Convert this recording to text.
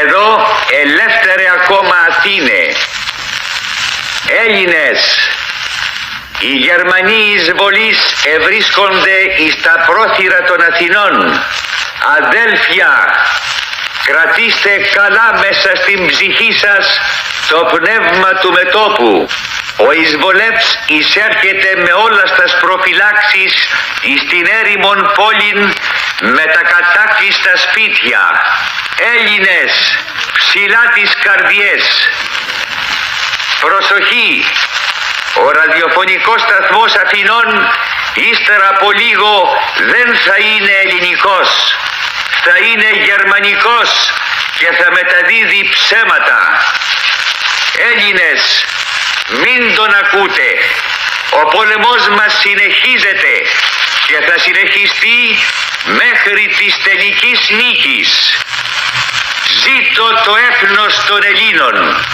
Εδώ ελεύθερε ακόμα Αθήνε, Έλληνες, οι Γερμανοί εισβολείς ευρίσκονται εις τα πρόθυρα των Αθηνών. Αδέλφια, κρατήστε καλά μέσα στην ψυχή σας το πνεύμα του μετώπου. Ο εισβολεύς εισέρχεται με όλα στας προφυλάξεις εις την έρημον πόλην με τα κατάκλειστα σπίτια. Έλληνες, ψηλά τις καρδιές. Προσοχή! Ο ραδιοφωνικός σταθμός Αθηνών ύστερα από λίγο δεν θα είναι ελληνικός. Θα είναι γερμανικός και θα μεταδίδει ψέματα. Έλληνες, μην τον ακούτε. Ο πόλεμος μας συνεχίζεται και θα συνεχιστεί μέχρι της τελικής νίκης. Ζήτω το έθνος των Ελλήνων.